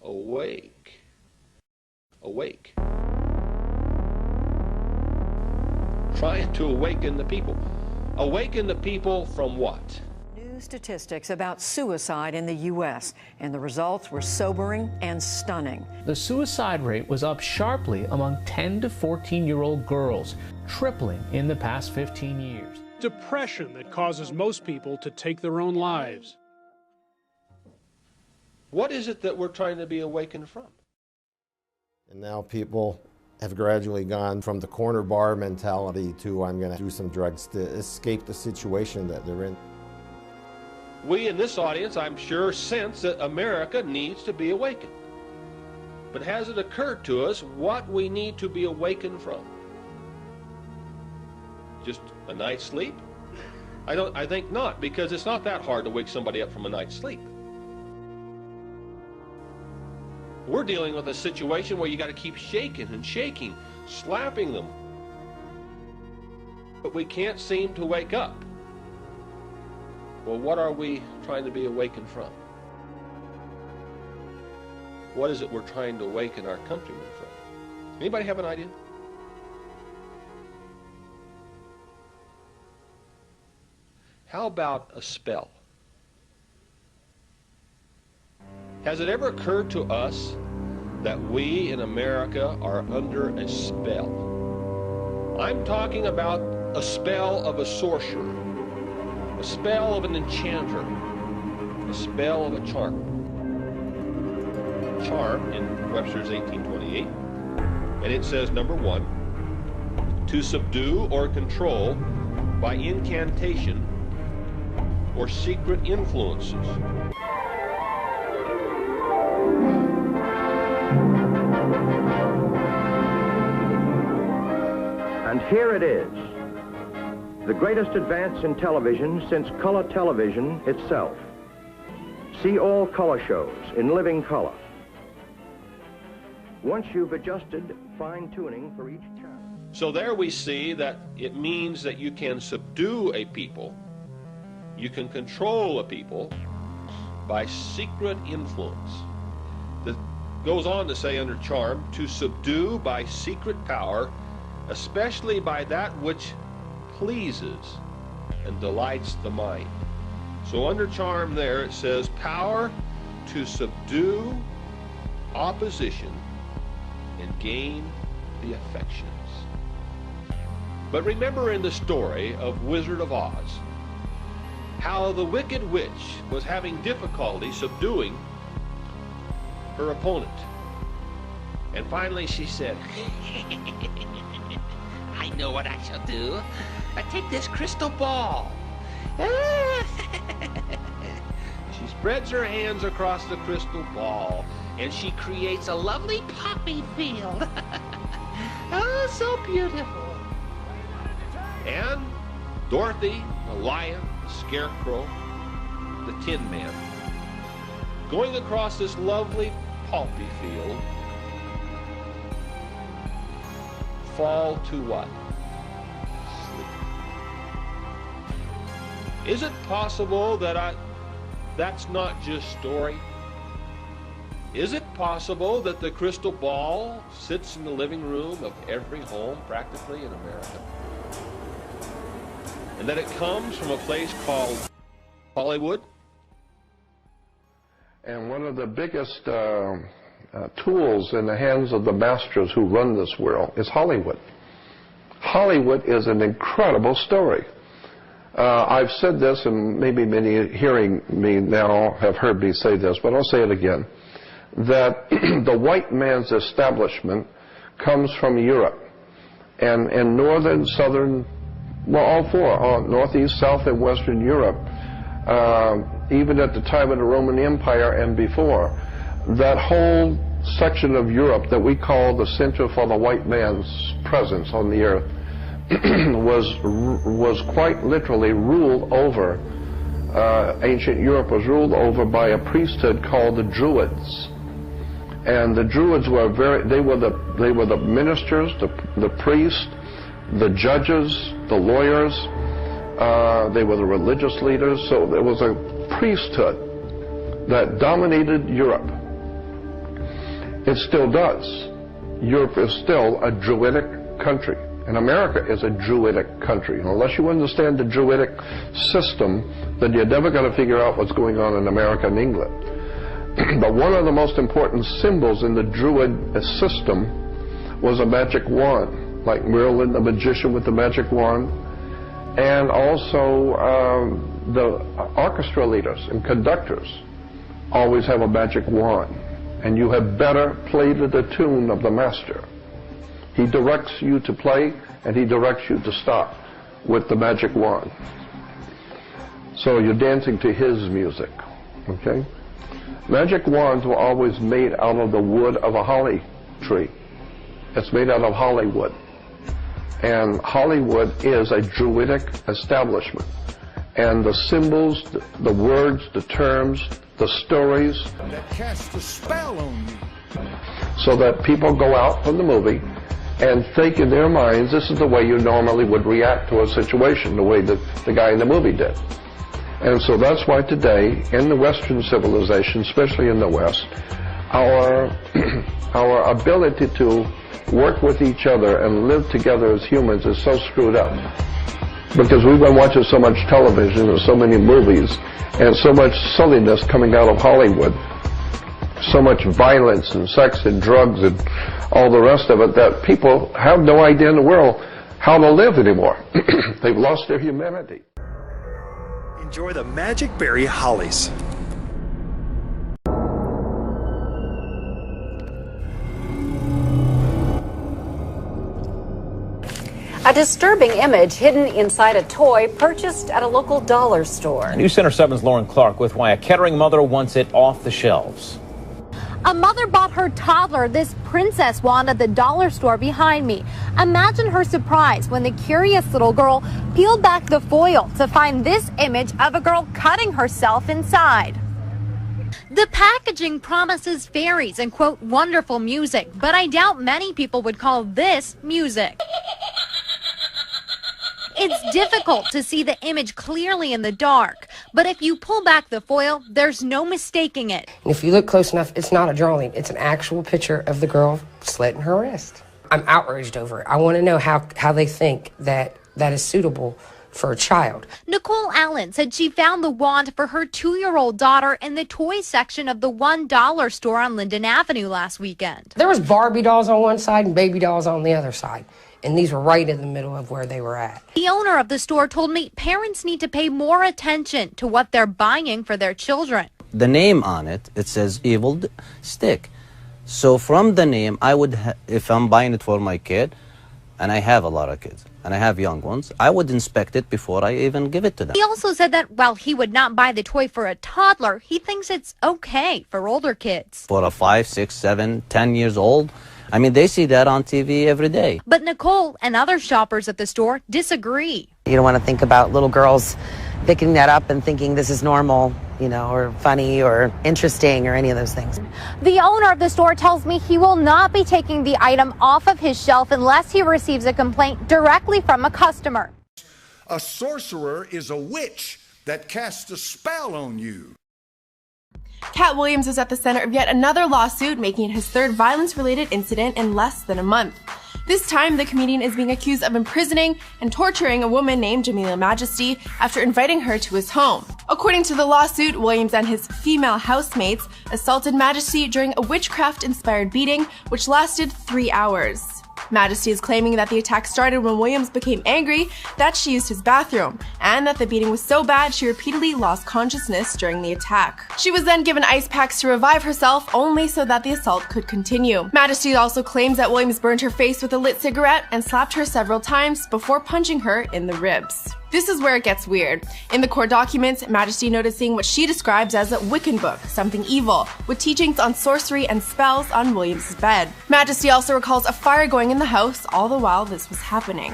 awake. Awake. Trying to awaken the people. Awaken the people from what? New statistics about suicide in the U.S., and the results were sobering and stunning. The suicide rate was up sharply among 10 to 14-year-old girls, tripling in the past 15 years. Depression that causes most people to take their own lives. What is it that we're trying to be awakened from? And now people have gradually gone from the corner bar mentality to I'm going to do some drugs to escape the situation that they're in. We in this audience, I'm sure, sense that America needs to be awakened. But has it occurred to us what we need to be awakened from? Just a night's sleep? I think not, because it's not that hard to wake somebody up from a night's sleep. We're dealing with a situation where you got to keep shaking and shaking, slapping them. But we can't seem to wake up. Well, what are we trying to be awakened from? What is it we're trying to awaken our countrymen from? Anybody have an idea? How about a spell? Has it ever occurred to us that we in America are under a spell? I'm talking about a spell of a sorcerer, a spell of an enchanter, a spell of a charm. Charm in Webster's 1828, and it says, number 1, to subdue or control by incantation or secret influences. And here it is, the greatest advance in television since color television itself. See all color shows in living color. Once you've adjusted fine-tuning for each channel. So there we see that it means that you can subdue a people, you can control a people by secret influence. That goes on to say under charm, to subdue by secret power, especially by that which pleases and delights the mind. So under charm there it says power to subdue opposition and gain the affections. But remember in the story of Wizard of Oz, how the Wicked Witch was having difficulty subduing her opponent. And finally she said, I know what I shall do. I take this crystal ball. She spreads her hands across the crystal ball and she creates a lovely poppy field. Oh, so beautiful. And Dorothy, the lion, the scarecrow, the Tin Man, going across this lovely poppy field, fall to what? Sleep. Is it possible that that's not just story? Is it possible that the crystal ball sits in the living room of every home practically in America? And that it comes from a place called Hollywood? And one of the biggest tools in the hands of the masters who run this world is Hollywood. Hollywood is an incredible story. I've said this, and maybe many hearing me now have heard me say this, but I'll say it again, that the white man's establishment comes from Europe. And in northern, southern, well, all four, northeast, south, and western Europe, even at the time of the Roman Empire and before, that whole section of Europe that we call the center for the white man's presence on the earth was quite literally ruled over. Ancient Europe was ruled over by a priesthood called the Druids, and the Druids were they were the ministers, the priests, the judges, the lawyers. They were the religious leaders. So there was a priesthood that dominated Europe. It still does. Europe is still a Druidic country, and America is a Druidic country. And unless you understand the Druidic system, then you're never going to figure out what's going on in America and England. But one of the most important symbols in the Druid system was a magic wand, like Merlin, the magician with the magic wand, and also the orchestra leaders and conductors always have a magic wand, and you have better play to the tune of the master. He directs you to play, and he directs you to stop with the magic wand. So you're dancing to his music, okay? Magic wands were always made out of the wood of a holly tree. It's made out of Hollywood. And Hollywood is a Druidic establishment. And the symbols, the words, the terms, the stories that cast a spell on you. So that people go out from the movie and think in their minds, this is the way you normally would react to a situation, the way that the guy in the movie did. And so that's why today, in the Western civilization, especially in the West, our ability to work with each other and live together as humans is so screwed up. Because we've been watching so much television and so many movies and so much silliness coming out of Hollywood, so much violence and sex and drugs and all the rest of it, that people have no idea in the world how to live anymore. They've lost their humanity. Enjoy the Magic Berry Hollies. A disturbing image hidden inside a toy purchased at a local dollar store. News Center 7's Lauren Clark with why a Kettering mother wants it off the shelves. A mother bought her toddler this princess wand at the dollar store behind me. Imagine her surprise when the curious little girl peeled back the foil to find this image of a girl cutting herself inside. The packaging promises fairies and, quote, wonderful music, but I doubt many people would call this music. It's difficult to see the image clearly in the dark, but if you pull back the foil, there's no mistaking it. And if you look close enough, it's not a drawing. It's an actual picture of the girl slitting her wrist. I'm outraged over it. I want to know how they think that is suitable for a child. Nicole Allen said she found the wand for her 2-year-old daughter in the toy section of the $1 store on Linden Avenue last weekend. There was Barbie dolls on one side and baby dolls on the other side. And these were right in the middle of where they were at. The owner of the store told me parents need to pay more attention to what they're buying for their children. The name on it, it says Evil Stick. So from the name, I would, if I'm buying it for my kid, and I have a lot of kids, and I have young ones, I would inspect it before I even give it to them. He also said that while he would not buy the toy for a toddler, he thinks it's okay for older kids. For a 5, 6, 7, 10 years old, I mean, they see that on TV every day. But Nicole and other shoppers at the store disagree. You don't want to think about little girls picking that up and thinking this is normal, you know, or funny or interesting or any of those things. The owner of the store tells me he will not be taking the item off of his shelf unless he receives a complaint directly from a customer. A sorcerer is a witch that casts a spell on you. Cat Williams was at the center of yet another lawsuit, making it his third violence-related incident in less than a month. This time, the comedian is being accused of imprisoning and torturing a woman named Jamila Majesty after inviting her to his home. According to the lawsuit, Williams and his female housemates assaulted Majesty during a witchcraft-inspired beating, which lasted 3 hours. Majesty is claiming that the attack started when Williams became angry that she used his bathroom, and that the beating was so bad she repeatedly lost consciousness during the attack. She was then given ice packs to revive herself, only so that the assault could continue. Majesty also claims that Williams burned her face with a lit cigarette and slapped her several times before punching her in the ribs. This is where it gets weird. In the court documents, Majesty noticing what she describes as a Wiccan book, something evil, with teachings on sorcery and spells on Williams' bed. Majesty also recalls a fire going in the house all the while this was happening.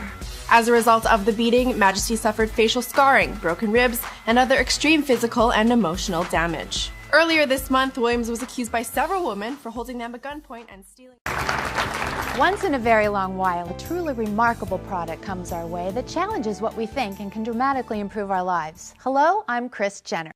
As a result of the beating, Majesty suffered facial scarring, broken ribs, and other extreme physical and emotional damage. Earlier this month, Williams was accused by several women for holding them at gunpoint and stealing. Once in a very long while, a truly remarkable product comes our way that challenges what we think and can dramatically improve our lives. Hello, I'm Kris Jenner.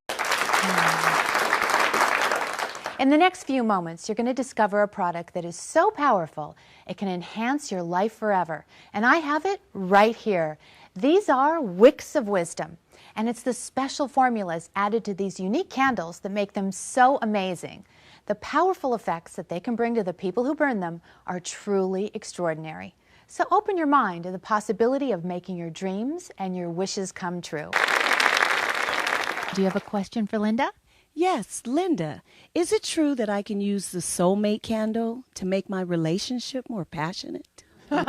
In In the next few moments, you're going to discover a product that is so powerful, it can enhance your life forever. And I have it right here. These are wicks of wisdom. And it's the special formulas added to these unique candles that make them so amazing. The powerful effects that they can bring to the people who burn them are truly extraordinary. So open your mind to the possibility of making your dreams and your wishes come true. Do you have a question for Linda? Yes, Linda, is it true that I can use the soulmate candle to make my relationship more passionate? Well,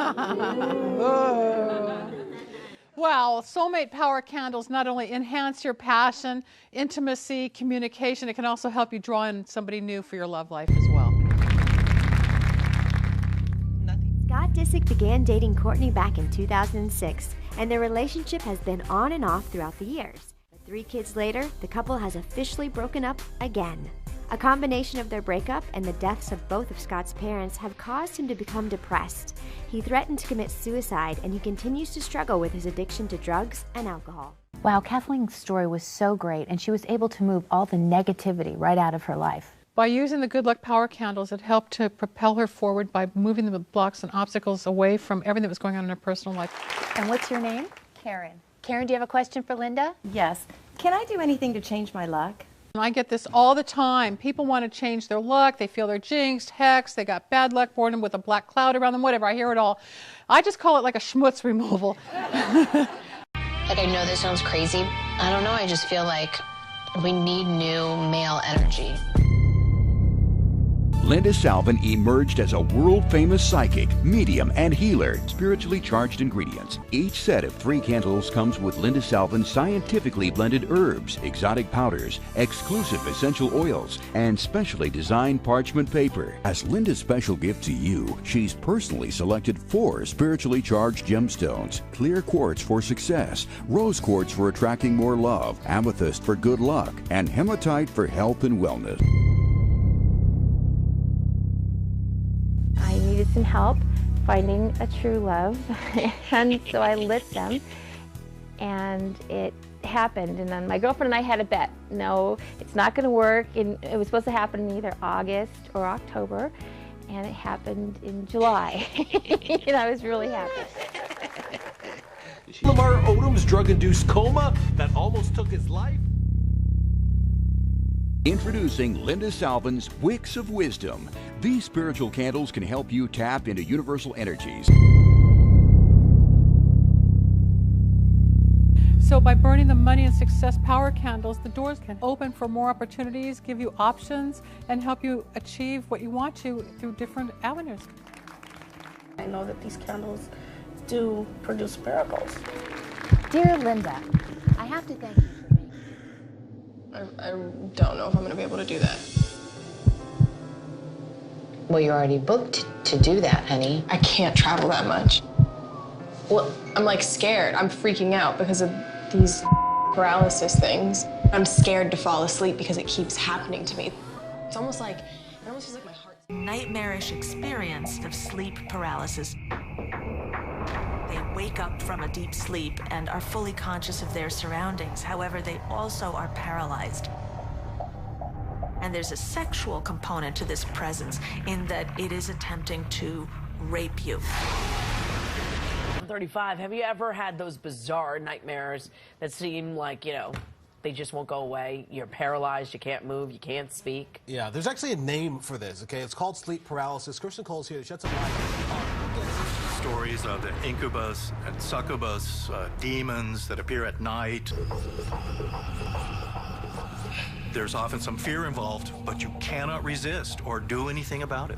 soulmate power candles not only enhance your passion, intimacy, communication, it can also help you draw in somebody new for your love life as well. Scott Disick began dating Courtney back in 2006, and their relationship has been on and off throughout the years. But 3 kids later, the couple has officially broken up again. A combination of their breakup and the deaths of both of Scott's parents have caused him to become depressed. He threatened to commit suicide, and he continues to struggle with his addiction to drugs and alcohol. Wow, Kathleen's story was so great, and she was able to move all the negativity right out of her life. By using the Good Luck Power Candles, it helped to propel her forward by moving the blocks and obstacles away from everything that was going on in her personal life. And what's your name? Karen. Karen, do you have a question for Linda? Yes. Can I do anything to change my luck? I get this all the time. People want to change their luck. They feel they're jinxed, hexed, they got bad luck, born with a black cloud around them, whatever. I hear it all. I just call it like a schmutz removal. Like, I know this sounds crazy. I don't know, I just feel like we need new male energy. Linda Salvin emerged as a world-famous psychic, medium, and healer. Spiritually charged ingredients. Each set of 3 candles comes with Linda Salvin's scientifically blended herbs, exotic powders, exclusive essential oils, and specially designed parchment paper. As Linda's special gift to you, she's personally selected 4 spiritually charged gemstones: clear quartz for success, rose quartz for attracting more love, amethyst for good luck, and hematite for health and wellness. I needed some help finding a true love, and so I lit them, and it happened. And then my girlfriend and I had a bet. No, it's not going to work. And it was supposed to happen in either August or October, and it happened in July. And I was really happy. Lamar Odom's drug-induced coma that almost took his life. Introducing Linda Salvin's Wicks of Wisdom. These spiritual candles can help you tap into universal energies. So by burning the money and success power candles, the doors can open for more opportunities, give you options, and help you achieve what you want to through different avenues. I know that these candles do produce miracles. Dear Linda, I have to thank you for being here. I don't know if I'm going to be able to do that. Well, you're already booked to do that, honey. I can't travel that much. Well, I'm like scared. I'm freaking out because of these paralysis things. I'm scared to fall asleep because it keeps happening to me. It's almost like, it almost feels like my heart. Nightmarish experience of sleep paralysis. They wake up from a deep sleep and are fully conscious of their surroundings. However, they also are paralyzed. And there's a sexual component to this presence in that it is attempting to rape you. I'm 35. Have you ever had those bizarre nightmares that seem like, you know, they just won't go away? You're paralyzed, you can't move, you can't speak. Yeah, there's actually a name for this, okay? It's called sleep paralysis. Kristen Cole's here to shed some light on Stories of the incubus and succubus, demons that appear at night. There's often some fear involved, but you cannot resist or do anything about it.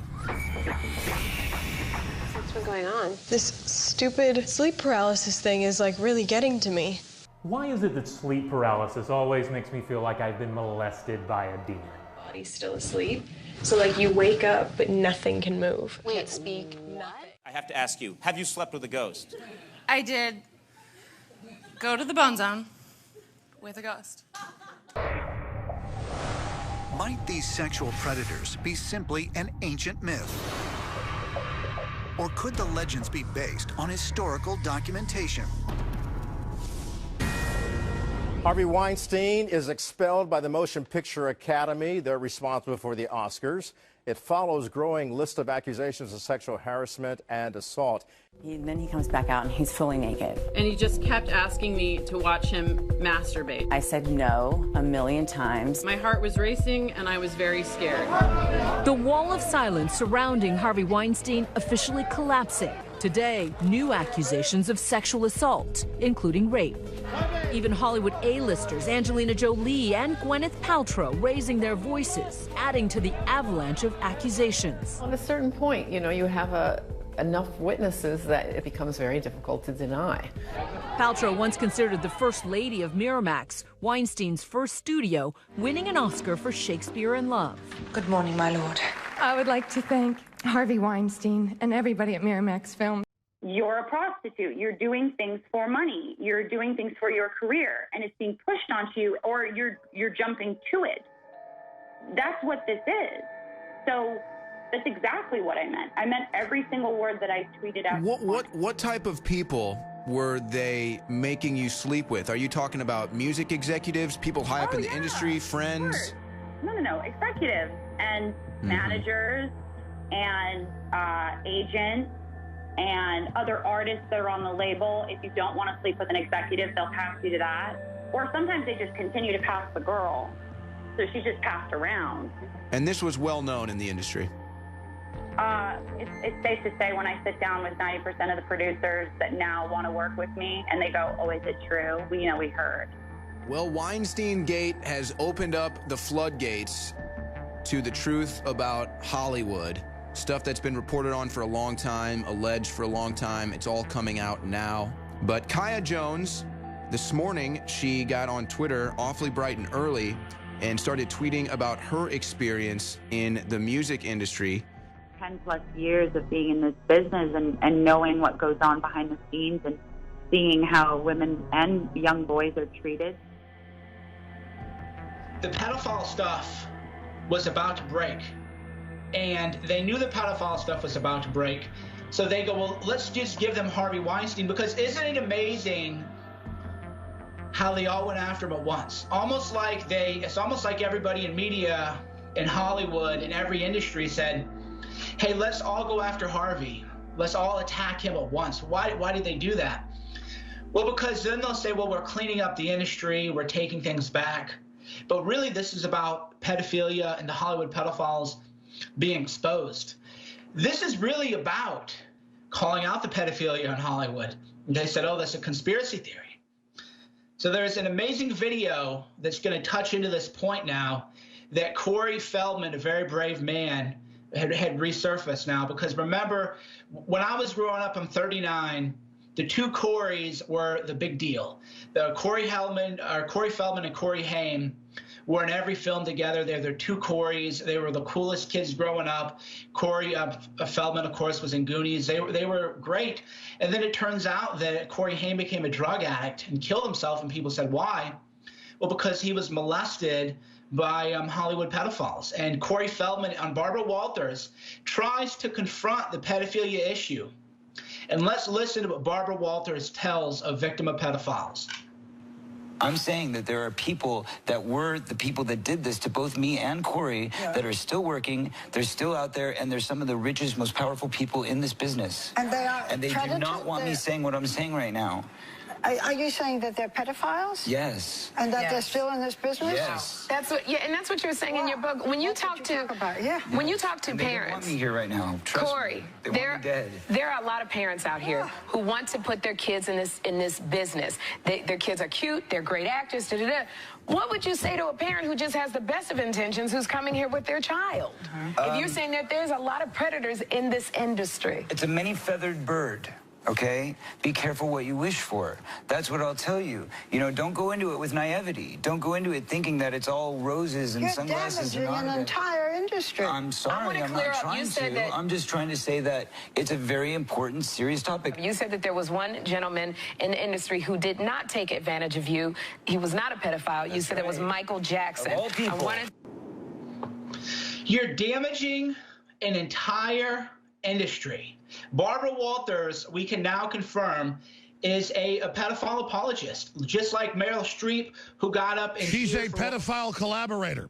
What's been going on? This stupid sleep paralysis thing is like really getting to me. Why is it that sleep paralysis always makes me feel like I've been molested by a demon? Body's still asleep. So like you wake up, but nothing can move. Can't speak, nothing. I have to ask you, have you slept with a ghost? I did go to the Bone Zone with a ghost. Might these sexual predators be simply an ancient myth? Or could the legends be based on historical documentation? Harvey Weinstein is expelled by the Motion Picture Academy. They're responsible for the Oscars. It follows growing list of accusations of sexual harassment and assault. Then he comes back out and he's fully naked. And he just kept asking me to watch him masturbate. I said no 1,000,000 times. My heart was racing and I was very scared. The wall of silence surrounding Harvey Weinstein officially collapsing. Today, new accusations of sexual assault, including rape. Even Hollywood A-listers Angelina Jolie and Gwyneth Paltrow raising their voices, adding to the avalanche of accusations. On a certain point, you have enough witnesses that it becomes very difficult to deny. Paltrow, once considered the first lady of Miramax, Weinstein's first studio, winning an Oscar for Shakespeare in Love. Good morning, my lord. I would like to thank Harvey Weinstein and everybody at Miramax Film. You're a prostitute. You're doing things for money. You're doing things for your career, and it's being pushed onto you, or you're jumping to it. That's what this is. So that's exactly what I meant. I meant every single word that I tweeted out. What type of people were they making you sleep with? Are you talking about music executives, people high up in the industry, friends? No. Executives and managers and agents and other artists that are on the label. If you don't want to sleep with an executive, they'll pass you to that. Or sometimes they just continue to pass the girl. So she just passed around. And this was well known in the industry. It's safe to say when I sit down with 90% of the producers that now want to work with me, and they go, "Oh, is it true? We heard." Well, Weinstein Gate has opened up the floodgates to the truth about Hollywood. Stuff that's been reported on for a long time, alleged for a long time. It's all coming out now. But Kaya Jones, this morning, she got on Twitter awfully bright and early and started tweeting about her experience in the music industry. 10+ years of being in this business and knowing what goes on behind the scenes and seeing how women and young boys are treated. The pedophile stuff was about to break, and they knew the pedophile stuff was about to break, so they go, well, let's just give them Harvey Weinstein, because isn't it amazing how they all went after him at once? It's almost like everybody in media, in Hollywood, in every industry said, hey, let's all go after Harvey. Let's all attack him at once. Why did they do that? Well, because then they'll say, well, we're cleaning up the industry, we're taking things back. But really, this is about pedophilia and the Hollywood pedophiles being exposed. This is really about calling out the pedophilia in Hollywood. And they said, oh, that's a conspiracy theory. So there's an amazing video that's going to touch into this point now that Corey Feldman, a very brave man, had resurfaced now. Because remember, when I was growing up, I'm 39, the two Coreys were the big deal. The Corey Feldman and Corey Haim were in every film together. They're the two Coreys. They were the coolest kids growing up. Corey Feldman, of course, was in Goonies. They were great. And then it turns out that Corey Haim became a drug addict and killed himself, and people said, why? Well, because he was molested by Hollywood pedophiles. And Corey Feldman on Barbara Walters tries to confront the pedophilia issue. And let's listen to what Barbara Walters tells a victim of pedophiles. I'm saying that there are people that were the people that did this to both me and Corey that are still working, they're still out there, and they're some of the richest, most powerful people in this business. And they are And they do not want me saying what I'm saying right now. Are you saying that they're pedophiles? Yes. And that they're still in this business? Yes. That's what, and that's what you were saying in your book. When you talk to when you talk to And they don't parents, want me here right now. Trust Corey, me. They want me dead. there are a lot of parents out here who want to put their kids in this business. Their kids are cute, they're great actors. What would you say to a parent who just has the best of intentions, who's coming here with their child? If you're saying that there's a lot of predators in this industry. It's a many-feathered bird. Okay? Be careful what you wish for. That's what I'll tell you. You know, don't go into it with naivety. Don't go into it thinking that it's all roses and sunglasses. You're damaging an entire industry. I'm sorry, I'm not trying to. I'm just trying to say that it's a very important, serious topic. You said that there was one gentleman in the industry who did not take advantage of you. He was not a pedophile. You said it was Michael Jackson. Of all people. You're damaging an entire industry. Barbara Walters, we can now confirm, is a pedophile apologist, just like Meryl Streep, who got up and she's a pedophile collaborator.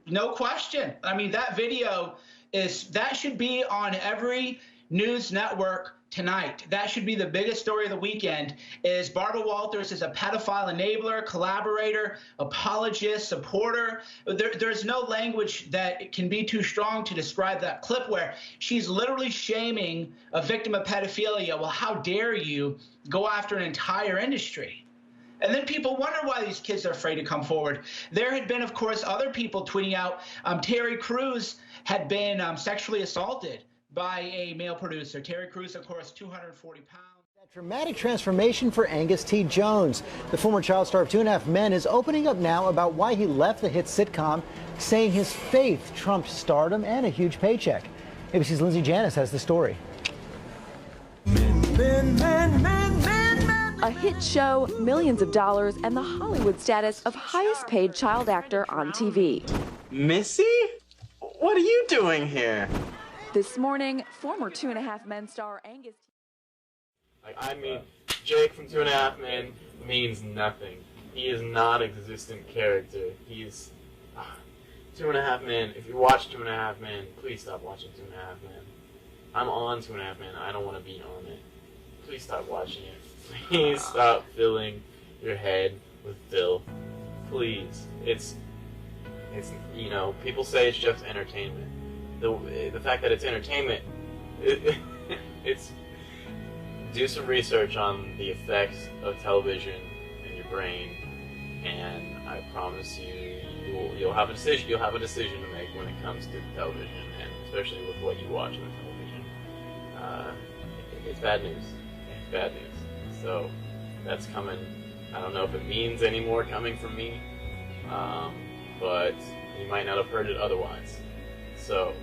No question. I mean, that video that should be on every news network tonight. That should be the biggest story of the weekend, is Barbara Walters is a pedophile enabler, collaborator, apologist, supporter. There's no language that can be too strong to describe that clip where she's literally shaming a victim of pedophilia. Well, how dare you go after an entire industry? And then people wonder why these kids are afraid to come forward. There had been, of course, other people tweeting out Terry Crews had been sexually assaulted by a male producer. Terry Crews, of course, 240 pounds. That dramatic transformation for Angus T. Jones. The former child star of 2.5 Men is opening up now about why he left the hit sitcom, saying his faith trumped stardom and a huge paycheck. ABC's Lindsay Janis has the story. A hit show, millions of dollars, and the Hollywood status of highest paid child actor on TV. Missy? What are you doing here? This morning, former 2.5 Men star Angus. I mean, Jake from 2.5 Men means nothing. He is not an existent character. He's 2.5 Men. If you watch 2.5 Men, please stop watching 2.5 Men. I'm on 2.5 Men. I don't want to be on it. Please stop watching it. Please stop filling your head with filth. Please. It's you know, people say it's just entertainment. The fact that it's entertainment, it's do some research on the effects of television in your brain, and I promise you'll have a decision. You'll have a decision to make when it comes to television, and especially with what you watch on television. It's bad news. It's bad news. So that's coming. I don't know if it means any more coming from me, but you might not have heard it otherwise. So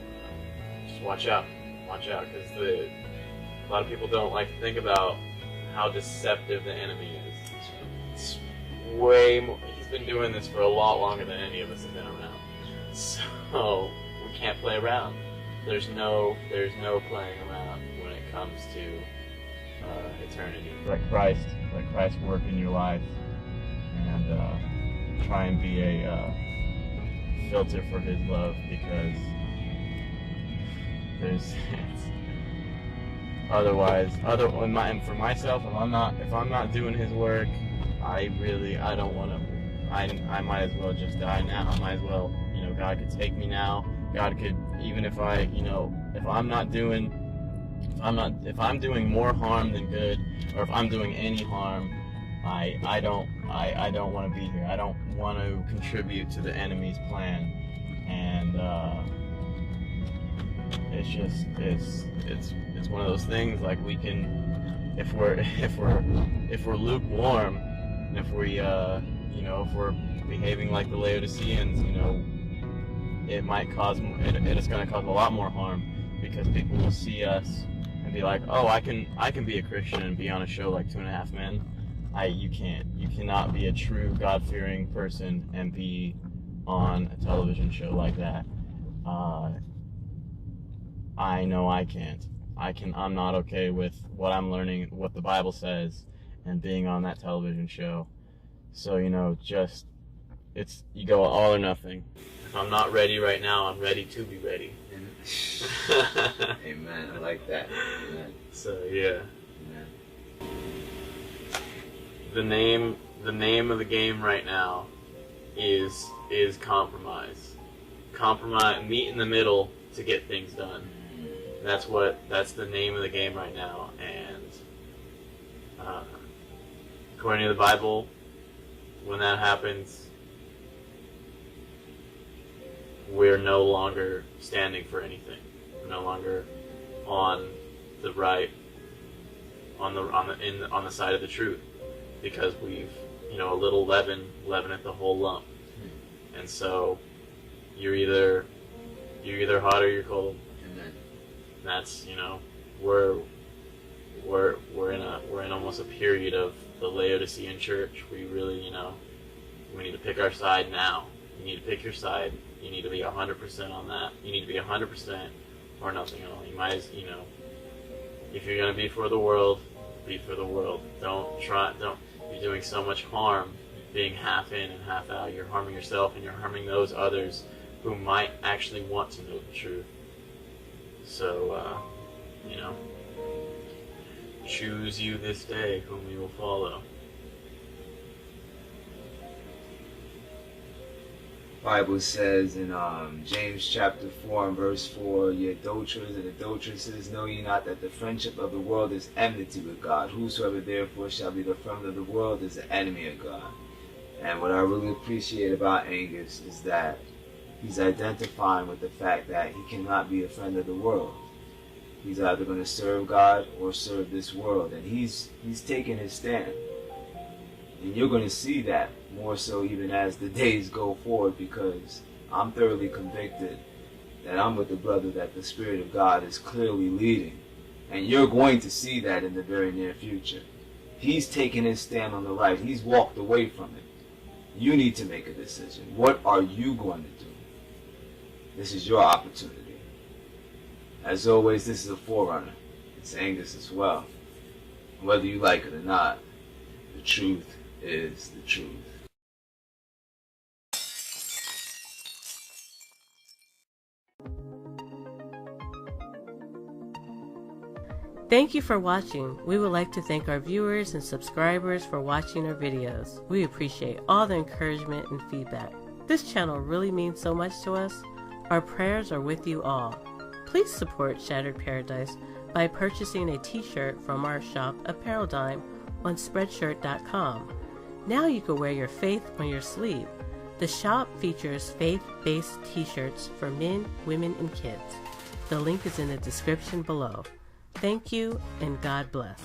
just watch out, because a lot of people don't like to think about how deceptive the enemy is. It's way more. He's been doing this for a lot longer than any of us have been around. So we can't play around. There's no playing around when it comes to eternity. Let Christ work in your life, and try and be a filter for His love, because and for myself, if I'm not doing His work, I don't want to. I might as well just die now. I might as well, God could take me now. God could, even if if I'm doing more harm than good, or if I'm doing any harm, I don't want to be here. I don't want to contribute to the enemy's plan, and it's one of those things. Like, we can, if we're lukewarm, and if we're behaving like the Laodiceans, it's going to cause a lot more harm, because people will see us and be like, oh, I can be a Christian and be on a show like 2.5 Men. You can't. You cannot be a true God-fearing person and be on a television show like that. I know I can't. I'm not okay with what I'm learning, what the Bible says, and being on that television show. So, you go all or nothing. If I'm not ready right now, I'm ready to be ready. Amen. I like that. Amen. So, yeah. Amen. The name of the game right now is compromise. Compromise, meet in the middle to get things done. That's the name of the game right now. And according to the Bible, when that happens, we're no longer standing for anything. We're no longer on the right, on the side of the truth, because we've, a little leaveneth the whole lump. And so you're either hot or you're cold. Amen. And that's, we're in almost a period of the Laodicean church. We really, we need to pick our side now. You need to pick your side. You need to be 100% on that. You need to be 100% or nothing at all. You might, if you're going to be for the world, be for the world. You're doing so much harm being half in and half out. You're harming yourself and you're harming those others who might actually want to know the truth. So, you know, choose you this day whom you will follow. Bible says in James chapter 4 and verse 4, ye adulterers and adulteresses, know ye not that the friendship of the world is enmity with God? Whosoever therefore shall be the friend of the world is the enemy of God. And what I really appreciate about Angus is that he's identifying with the fact that he cannot be a friend of the world. He's either going to serve God or serve this world, and he's taking his stand. And you're going to see that more so even as the days go forward, because I'm thoroughly convicted that I'm with the brother that the Spirit of God is clearly leading. And you're going to see that in the very near future. He's taken his stand on the right. He's walked away from it. You need to make a decision. What are you going to do? This is your opportunity. As always, this is a forerunner. It's Angus as well. Whether you like it or not, the truth is the truth. Thank you for watching. We would like to thank our viewers and subscribers for watching our videos. We appreciate all the encouragement and feedback. This channel really means so much to us. Our prayers are with you all. Please support Shattered Paradise by purchasing a t-shirt from our shop, Apparel Dime, on Spreadshirt.com. Now you can wear your faith on your sleeve. The shop features faith-based t-shirts for men, women, and kids. The link is in the description below. Thank you, and God bless.